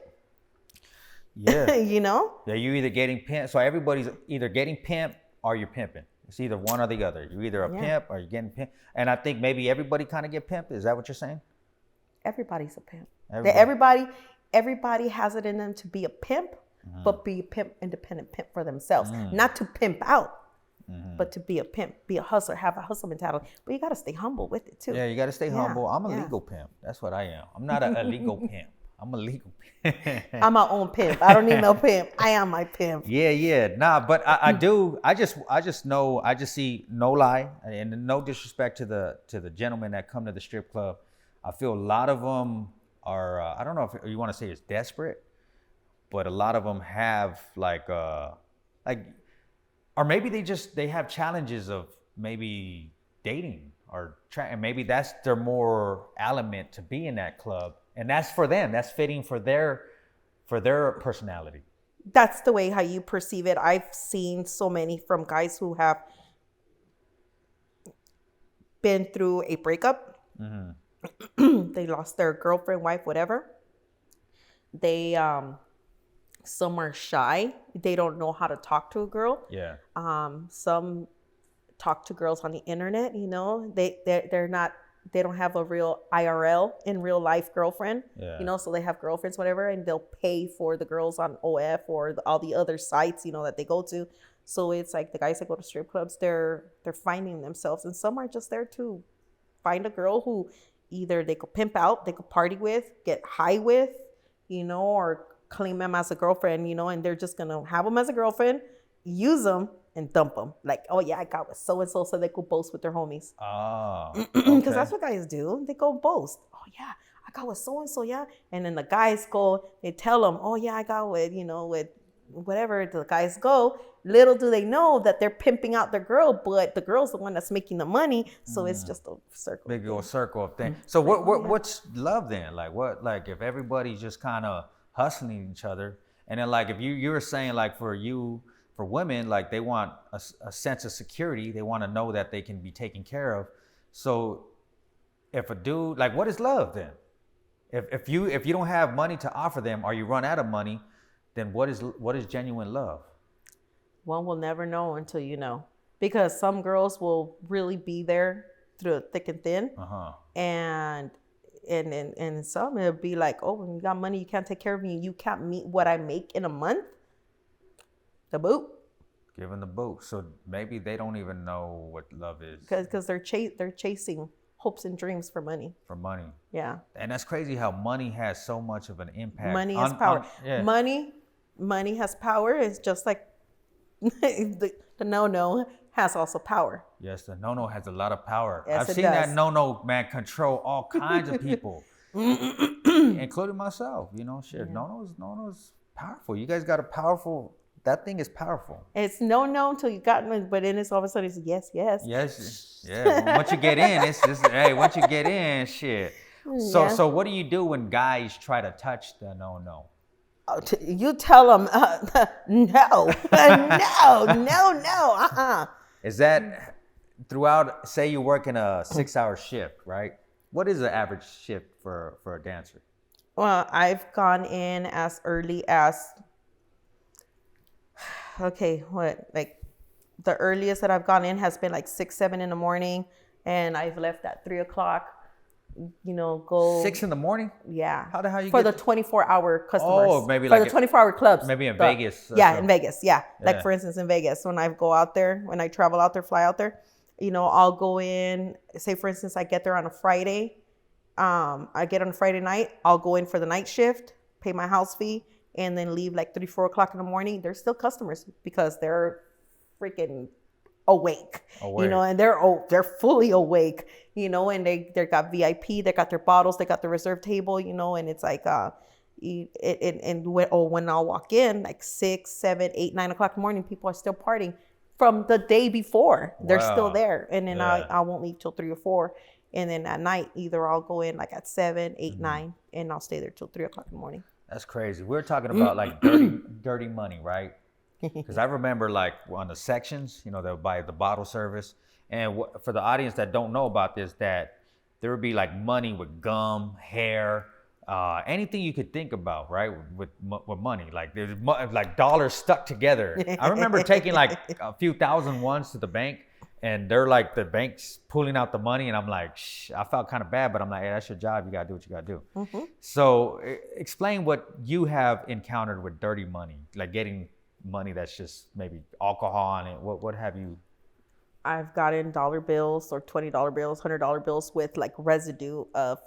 Yeah. Yeah, you either getting pimped. So everybody's either getting pimped or you're pimping. It's either one or the other. You're either a Yeah. pimp or you're getting pimped. And I think maybe everybody kind of get pimped. Is that what you're saying? Everybody's a pimp. Everybody. Everybody has it in them to be a pimp, but be a pimp, independent pimp for themselves. Not to pimp out, but to be a pimp, be a hustler, have a hustle mentality. But you got to stay humble with it too. Yeah, you got to stay humble. I'm a yeah. legal pimp. That's what I am. I'm not an illegal pimp. I'm a legal pimp. I'm my own pimp. I don't need no pimp. I am my pimp. Yeah. Nah, but I do. I just know. I just see, no lie, and no disrespect to the gentlemen that come to the strip club. I feel a lot of them are. I don't know if you want to say it's desperate, but a lot of them have or maybe they have challenges of maybe dating or and maybe that's their more element to be in that club, and that's for them. That's fitting for their personality. That's the way how you perceive it. I've seen so many from guys who have been through a breakup. They lost their girlfriend, wife, whatever. They some are shy. They don't know how to talk to a girl. Yeah. Some talk to girls on the internet. You know, they're not. They don't have a real IRL in real life girlfriend. Yeah. You know, so they have girlfriends, whatever, and they'll pay for the girls on OF or all the other sites, you know, that they go to. So it's like the guys that go to strip clubs, they're finding themselves, and some are just there to find a girl who either they could pimp out, they could party with, get high with, you know, or claim them as a girlfriend, you know, and they're just gonna have them as a girlfriend, use them, and dump them. Like, oh yeah, I got with so-and-so, so they could boast with their homies. Oh. Because that's what guys do. They go boast. Oh yeah, I got with so-and-so, yeah. And then the guys go, they tell them, oh yeah, I got with, you know, with whatever the guys go. Little do they know that they're pimping out their girl, but the girl's the one that's making the money. So it's just a circle. Big old circle of things. So what's love then? Like if everybody's just kind of hustling each other, and then like if you were saying like for women, like they want a sense of security, they want to know that they can be taken care of. So if a dude, like, what is love then? If you don't have money to offer them, or you run out of money, then what is genuine love? One will never know until you know, because some girls will really be there through thick and thin, and some it'll be like, oh, when you got money, you can't take care of me, you can't meet what I make in a month. The boot. Giving the boot. So maybe they don't even know what love is. Because they're chasing hopes and dreams for money. For money. Yeah. And that's crazy how money has so much of an impact. Money has power. Yeah. Money has power. It's just like the no-no has also power. Yes, the no-no has a lot of power. Yes, I've seen does. that no-no, man, control all kinds of people, including myself. You know, shit, Yeah. no-no's powerful. You guys got a powerful, that thing is powerful. It's no until you got me, but then it's all of a sudden it's yes. Yes, yeah. Once you get in, it's just, hey, once you get in, shit. So what do you do when guys try to touch the no-no? You tell them, no. Is that throughout, say you're working a 6-hour shift, right? What is the average shift for a dancer? Well, I've gone in as early as, like the earliest that I've gone in has been like 6, 7 in the morning, and I've left at 3 o'clock. You know, go 6 in the morning. Yeah. How the hell you for get the 24-hour customers? Oh, maybe for like the 24-hour clubs. Maybe in Vegas. Yeah, in Vegas. Yeah. Yeah. Like for instance, in Vegas, when I go out there, when I travel out there, fly out there, you know, I'll go in. Say for instance, I get there on a Friday. I get on a Friday night. I'll go in for the night shift, pay my house fee, and then leave like 3, 4 o'clock in the morning. There's still customers because they're freaking awake, you know, and they're fully awake, you know, and they got VIP, they got their bottles, they got the reserve table, you know, and it's like when I'll walk in like 6, 7, 8, 9 o'clock in the morning, people are still partying from the day before. They're still there, and then I won't leave till 3 or 4, and then at night either I'll go in like at 7, 8, 9, and I'll stay there till 3 o'clock in the morning. That's crazy. We're talking about like dirty money, right? Because I remember like on the sections, you know, they'll buy the bottle service. And for the audience that don't know about this, that there would be like money with gum, hair, anything you could think about, right? With money, like there's like dollars stuck together. I remember taking like a few thousand ones to the bank, and they're like the bank's pulling out the money, and I'm like, shh, I felt kind of bad, but I'm like, hey, that's your job. You gotta do what you gotta do. So explain what you have encountered with dirty money, like getting money that's just maybe alcohol on it. What have you? I've gotten dollar bills or $20 bills, $100 bills with like residue of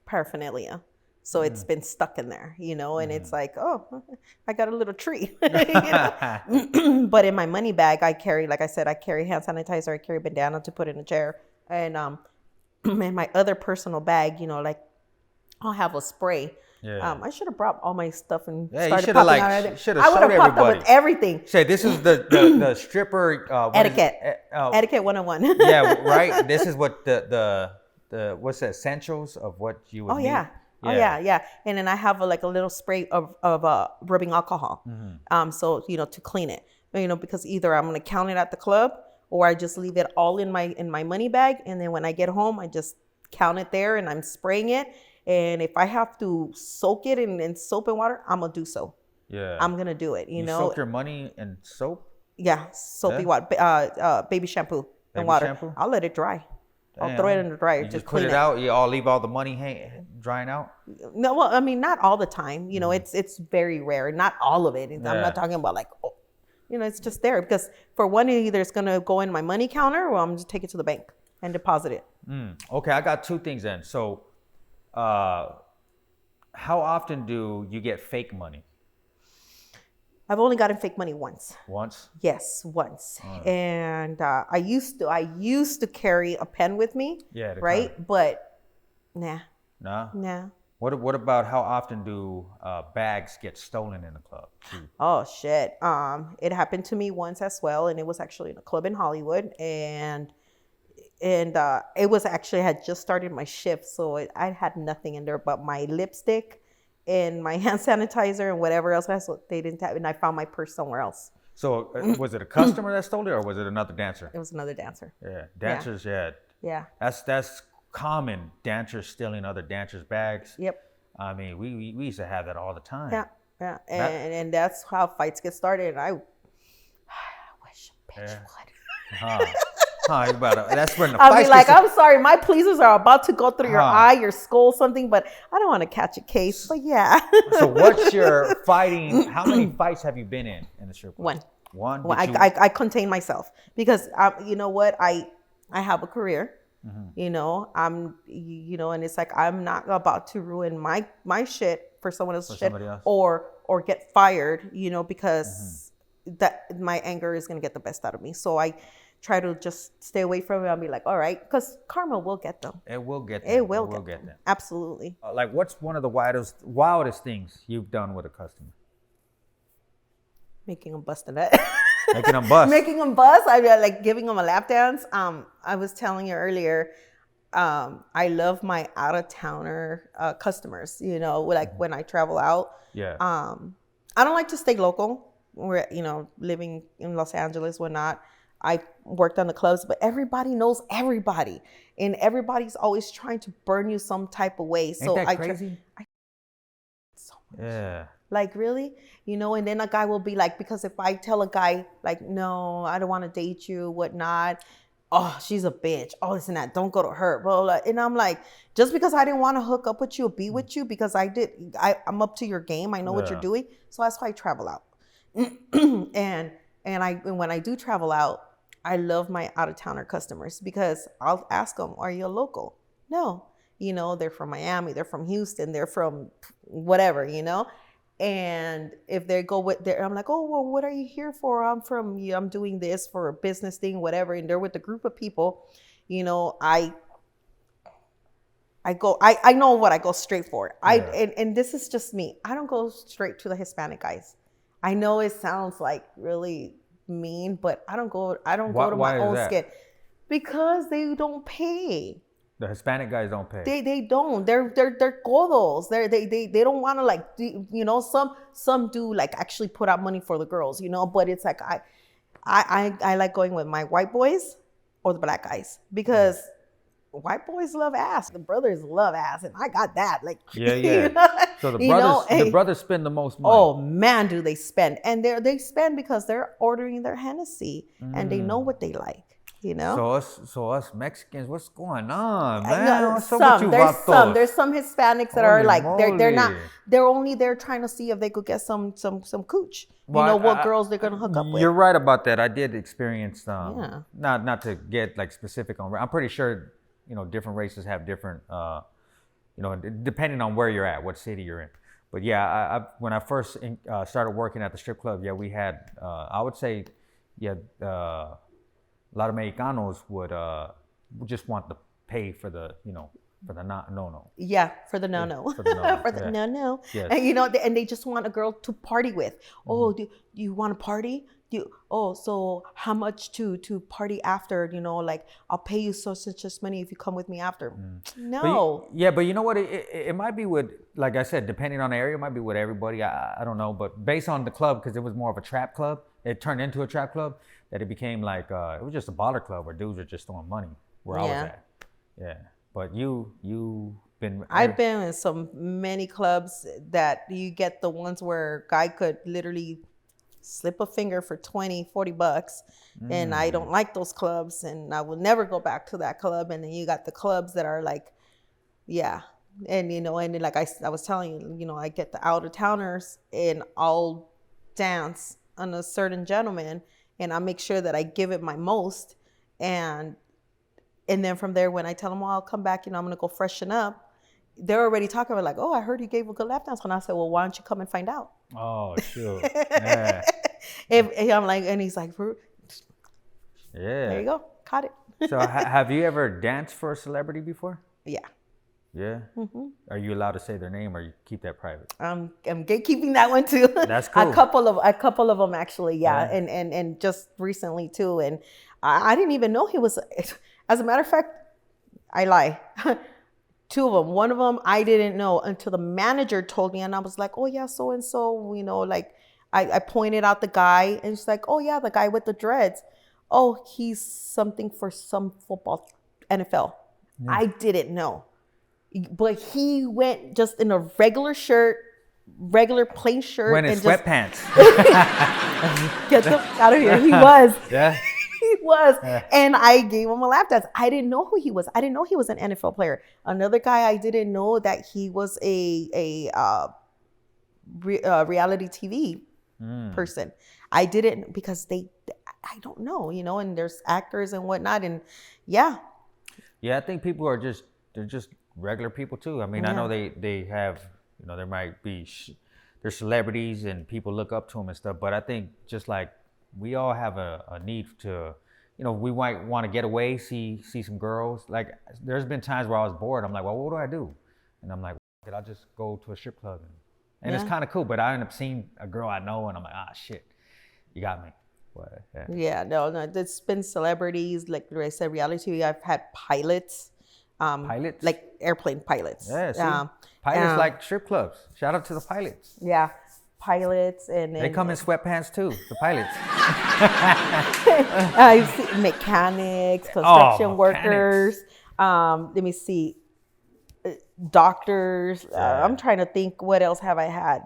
paraphernalia. So it's been stuck in there, and it's like, oh, I got a little treat. But in my money bag, I carry, like I said, I carry hand sanitizer, I carry bandana to put in a chair. And in my other personal bag, like I'll have a spray. Yeah. I should have brought all my stuff and Yeah, started you popping out everything. should have I would showed have popped up everybody. with everything. Say, this is the stripper Etiquette. Etiquette 101. Yeah, right. This is what the what's the essentials of what you would need. Yeah. Oh yeah. And then I have a little spray of rubbing alcohol. So to clean it. Because either I'm gonna count it at the club or I just leave it all in my money bag, and then when I get home I just count it there and I'm spraying it. And if I have to soak it in soap and water, I'm gonna do so. Yeah. I'm gonna do it. You soak your money in soap? Yeah, soapy water, baby shampoo and water. Shampoo? I'll let it dry. I'll throw it in the dryer. You just put it out. You all leave all the money drying out. No, well, I mean, not all the time. It's very rare. Not all of it. I'm not talking about like, it's just there because for one, either it's gonna go in my money counter or I'm just take it to the bank and deposit it. Okay, I got two things then. So, how often do you get fake money? I've only gotten fake money once. Once? Yes, once. And I used to carry a pen with me. Yeah. Right, but nah. Nah. What about how often do bags get stolen in the club? Oh shit. It happened to me once as well, and it was actually in a club in Hollywood, and it was actually I had just started my shift, so I had nothing in there but my lipstick and my hand sanitizer and whatever else they didn't have, and I found my purse somewhere else. So was it a customer that stole it, or was it another dancer? It was another dancer. Yeah, dancers. Yeah. That's common. Dancers stealing other dancers' bags. Yep. I mean, we used to have that all the time. Yeah. And that's how fights get started. And I wish a bitch would. That's when the I'll fights be like, I'm sorry, my pleasers are about to go through your eye, your skull, something, but I don't want to catch a case. But yeah. So what's your fighting? How many fights have you been in the strip club? One. Well, I contain myself because you know what? I have a career. I'm and it's like I'm not about to ruin my shit for someone else's shit or get fired, because that my anger is gonna get the best out of me. So I try to just stay away from it. I'll be like, all right, because karma will get them. It will get them. It will get them. Absolutely. Like, what's one of the wildest things you've done with a customer? Making them bust a nut. Making them bust. Making them bust. I mean, like giving them a lap dance. I was telling you earlier, I love my out-of-towner customers, like when I travel out. Yeah. I don't like to stay local. We're, living in Los Angeles, whatnot. I worked on the clubs, but everybody knows everybody. And everybody's always trying to burn you some type of way. So Ain't that crazy? So much. Yeah. Like, really? And then a guy will be like, because if I tell a guy, like, no, I don't want to date you, whatnot. Oh, she's a bitch. Oh, this and that. Don't go to her. Blah, blah. And I'm like, just because I didn't want to hook up with you or be with you, because I'm up to your game. I know what you're doing. So that's why I travel out. and when I do travel out, I love my out-of-towner customers because I'll ask them, are you a local? No. They're from Miami. They're from Houston. They're from whatever, And if they go with I'm like, oh, well, what are you here for? I'm doing this for a business thing, whatever. And they're with a group of people, I know what I go straight for. And this is just me. I don't go straight to the Hispanic guys. I know it sounds like really mean, but I don't go to my own skin because they don't pay. The Hispanic guys don't pay. They don't. They're codos. They don't want to like do, some do like actually put out money for the girls, but it's like I like going with my white boys or the black guys because white boys love ass. The brothers love ass, and I got that. Like, Yeah. you know? So the You know, brothers, the hey, brothers spend the most money. oh man, do they spend? And they spend because they're ordering their Hennessy, and they know what they like. You know. So us Mexicans, what's going on, I man? know, What's up with you vatos? there's some Hispanics that are Holy like they're not, moly. they're only there trying to see if they could get some cooch. Well, you know what girls they're gonna hook up with. You're right about that. I did experience Yeah. not to get like specific on. I'm pretty sure different races have different depending on where you're at, what city you're in. But yeah, I when I first started working at the strip club, yeah, we had I would say a lot of Mexicanos would just want to pay for the for the no. Yeah, for the no. For the no. For the no. Yes. And and they just want a girl to party with. Oh, do you want to party? So how much to party after? Like I'll pay you such as money if you come with me after. No. But you know what? It might be with, like I said, depending on the area, it might be with everybody. I don't know, but based on the club, because it was more of a trap club, it turned into a trap club. That it became like it was just a baller club where dudes were just throwing money where I was at. Yeah. But I've been in many clubs that you get the ones where a guy could literally slip a finger for $20-$40, and I don't like those clubs, and I will never go back to that club. And then you got the clubs that are like, yeah, and and then like I was telling you, I get the out of towners, and I'll dance on a certain gentleman, and I make sure that I give it my most, and then from there, when I tell them, well, I'll come back, I'm gonna go freshen up, they're already talking about like, oh, I heard you gave a good lap dance. And I said, well, why don't you come and find out? Oh, sure. Yeah. I'm like, and he's like, yeah. There you go, caught it. So have you ever danced for a celebrity before? Yeah. Yeah. Mm-hmm. Are you allowed to say their name, or you keep that private? I'm gatekeeping that one too. That's cool. A couple of them actually, yeah. And just recently too. And I didn't even know he was. As a matter of fact, I lie. Two of them. One of them I didn't know until the manager told me, and I was like, oh yeah, so and so. Like I pointed out the guy, and she's like, oh yeah, the guy with the dreads. Oh, he's something for some football, NFL. Yeah. I didn't know. But he went just in a regular shirt, regular plain shirt. Went in sweatpants. Get the out of here. He was. Yeah. He was. Yeah. And I gave him a lap dance. I didn't know who he was. I didn't know he was an NFL player. Another guy, I didn't know that he was a reality TV person. I didn't, because I don't know, and there's actors and whatnot. And yeah. Yeah, I think people are they're just regular people too. I mean, yeah. I know they have, there might be, they're celebrities and people look up to them and stuff, but I think just like we all have a need to, we might want to get away, see some girls. Like there's been times where I was bored. I'm like, well, what do I do? And I'm like, I'll just go to a strip club. And it's kind of cool, but I end up seeing a girl I know and I'm like, shit, you got me. But, yeah, no, it's been celebrities, like I said, reality TV. I've had pilots. Pilots? Like airplane pilots. Yeah, see? Pilots like strip clubs. Shout out to the pilots. Yeah, pilots. And they come in sweatpants too, the pilots. I've seen mechanics, construction workers. Let me see. Doctors. Yeah. I'm trying to think, what else have I had?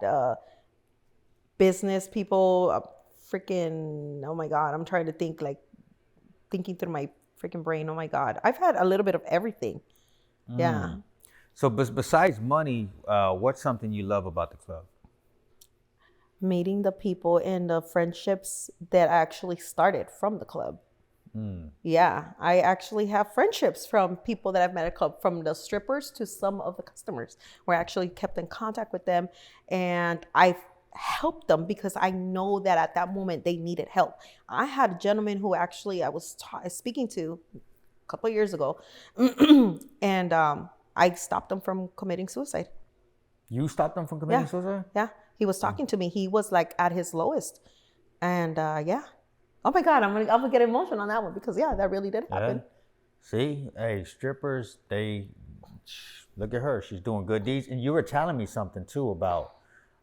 Business people. Freaking, oh my God. I'm trying to think, like thinking through my freaking brain. Oh my God. I've had a little bit of everything. Yeah. So besides money, what's something you love about the club? Meeting the people and the friendships that actually started from the club. Yeah, I actually have friendships from people that I've met at club, from the strippers to some of the customers, where I actually kept in contact with them, and I've helped them because I know that at that moment they needed help. I had a gentleman who actually I was speaking to a couple of years ago, and I stopped him from committing suicide. You stopped him from committing suicide? Yeah, he was talking to me. He was like at his lowest, and yeah. Oh my God, I'm gonna get emotional on that one, because that really did happen. Yeah. See, hey, strippers, they look at her. She's doing good deeds. And you were telling me something too about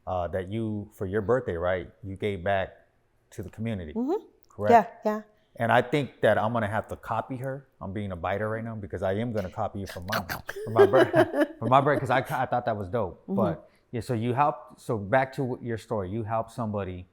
that you, for your birthday, right? You gave back to the community. Mm-hmm. Correct? Yeah. And I think that I'm gonna have to copy her. I'm being a biter right now because I am gonna copy you for my birthday, because I thought that was dope. But yeah, so you helped. So back to your story, you helped somebody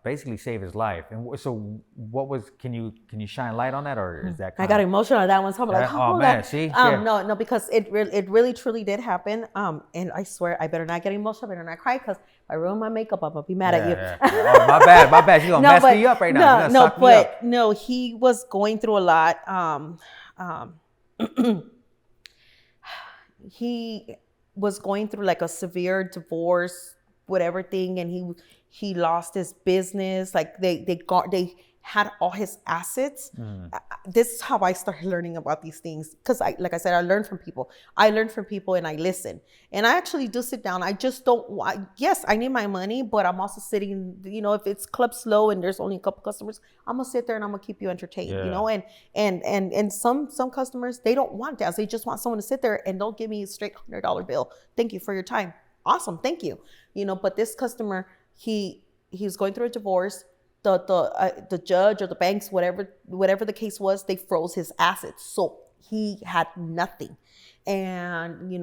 basically save his life. And so what was? Can you shine light on that, or is that? I got emotional on that one, so I'm like, oh man, see, yeah. No, because it really truly did happen. And I swear I better not get emotional, I better not cry, because if I ruin my makeup, I'm gonna be mad at you. Yeah. Oh, my bad. You gonna mess me up right now. No, he was going through a lot. He was going through like a severe divorce, whatever thing, and he lost his business. Like they had all his assets. This is how I started learning about these things, because like I said, I learned from people. I learn from people and I listen. And I actually do sit down. I just don't want, yes, I need my money, but I'm also sitting, if it's club slow and there's only a couple customers, I'm gonna sit there and I'm gonna keep you entertained, and some customers, they don't want that. They just want someone to sit there and don't give me a straight $100 bill. Thank you for your time. Awesome, thank you. But this customer, he was going through a divorce. The judge or the banks, whatever the case was, they froze his assets, so he had nothing. And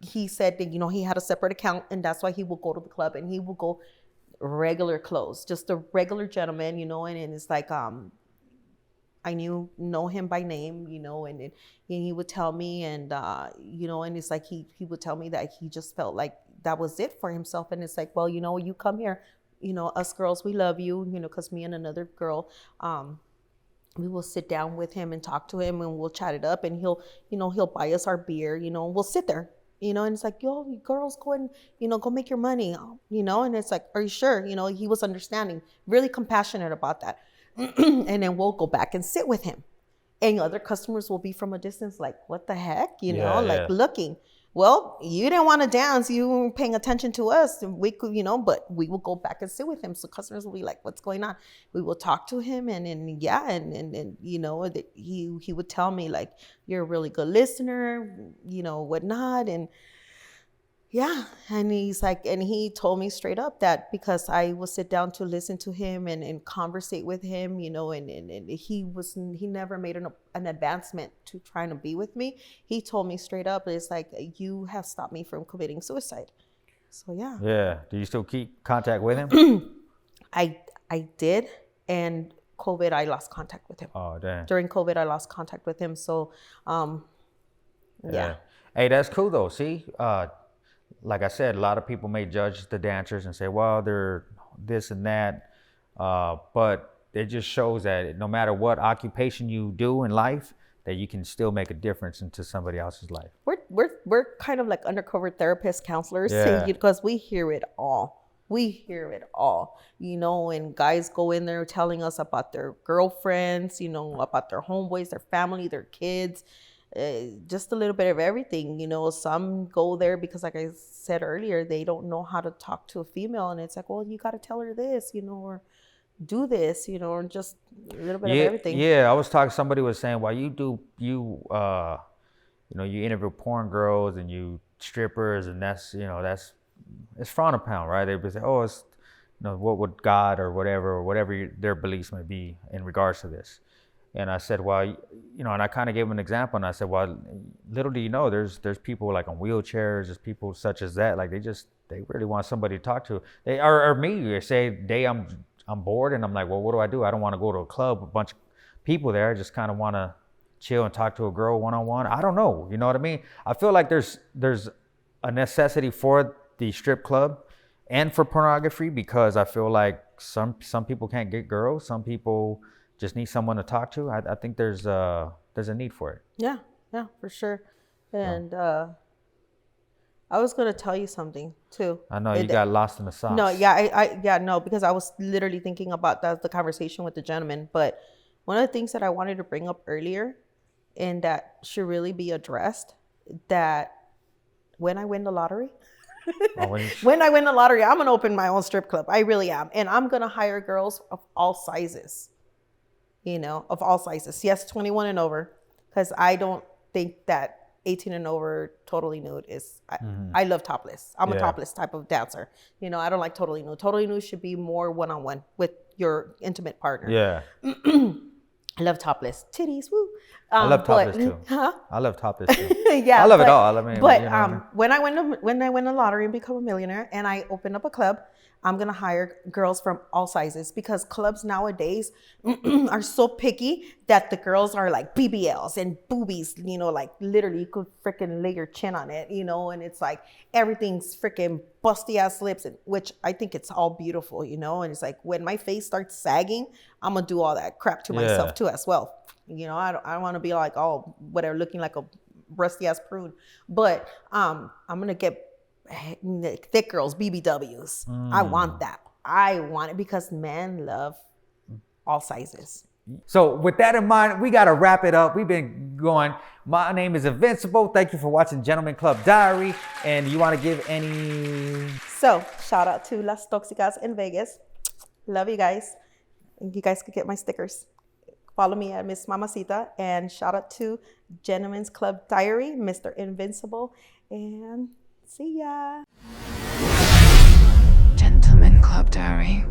he said that he had a separate account, and that's why he will go to the club and he will go regular clothes, just a regular gentleman, and it's like I know him by name, and he would tell me, and and it's like he would tell me that he just felt like that was it for himself. And it's like, well, you come here, us girls, we love you, because me and another girl, we will sit down with him and talk to him, and we'll chat it up, and he'll buy us our beer, and we'll sit there, and it's like, yo, girls, go and, go make your money, and it's like, are you sure? He was understanding, really compassionate about that. And then we'll go back and sit with him, and other customers will be from a distance, like, what the heck, looking. Well, you didn't want to dance. You weren't paying attention to us. We could, but we will go back and sit with him. So customers will be like, what's going on? We will talk to him, and he would tell me, like, you're a really good listener, whatnot. And yeah, and he's like, and he told me straight up that because I would sit down to listen to him and conversate with him, and he never made an advancement to trying to be with me. He told me straight up, it's like, you have stopped me from committing suicide. So yeah. Yeah. Do you still keep contact with him? I did, and COVID, I lost contact with him. Oh, damn. During COVID, I lost contact with him. So, yeah. Hey, that's cool though. See, like I said, a lot of people may judge the dancers and say, well, they're this and that. But it just shows that no matter what occupation you do in life, that you can still make a difference into somebody else's life. We're kind of like undercover therapist counselors, because we hear it all. We hear it all, and guys go in there telling us about their girlfriends, about their homeboys, their family, their kids. Just a little bit of everything, some go there because, like I said earlier, they don't know how to talk to a female, and it's like, well, you got to tell her this, or do this, or just a little bit of everything. Yeah, I was talking, somebody was saying, well, you interview porn girls and you strippers, and that's it's frowned upon, right? They would say, oh, it's, what would God or whatever their beliefs may be in regards to this. And I said, well, and I kind of gave him an example, and I said, well, little do you know, there's people like on wheelchairs, there's people such as that, like they really want somebody to talk to. They or me, they say, I'm bored, and I'm like, well, what do? I don't want to go to a club with a bunch of people there. I just kind of want to chill and talk to a girl one-on-one. I don't know, you know what I mean? I feel like there's a necessity for the strip club and for pornography, because I feel like some people can't get girls, some people just need someone to talk to. I think there's a need for it. Yeah, for sure. And I was gonna tell you something too. I know you got lost in the sauce. No, because I was literally thinking about the conversation with the gentleman. But one of the things that I wanted to bring up earlier, and that should really be addressed, that when I win the lottery, when I win the lottery, I'm gonna open my own strip club. I really am, and I'm gonna hire girls of all sizes. Of all sizes. Yes, 21 and over, because I don't think that 18 and over totally nude is, I love topless. I'm a topless type of dancer. I don't like totally nude. Totally nude should be more one-on-one with your intimate partner. Yeah. I love topless titties. Woo. I love topless too. Huh? I love topless too. Yeah. I love it all. I mean, but you know what I mean? when I win the lottery and become a millionaire and I open up a club, I'm gonna hire girls from all sizes because clubs nowadays are so picky that the girls are like BBLs and boobies, you know, like literally you could freaking lay your chin on it, you know, and it's like everything's freaking busty ass lips, and which I think it's all beautiful, you know, and it's like when my face starts sagging, I'm gonna do all that crap to myself too as well. You know, I don't want to be like, oh, whatever, looking like a rusty ass prune, but I'm gonna get thick girls, BBWs. I want that. I want it because men love all sizes. So with that in mind, we got to wrap it up. We've been going. My name is Invincible. Thank you for watching Gentleman Club Diary. And you want to give any... So shout out to Las Toxicas in Vegas. Love you guys. You guys could get my stickers. Follow me at Ms.Mamacita. And shout out to Gentleman's Club Diary, Mr. Invincible. And see ya. Gentleman Club Diary.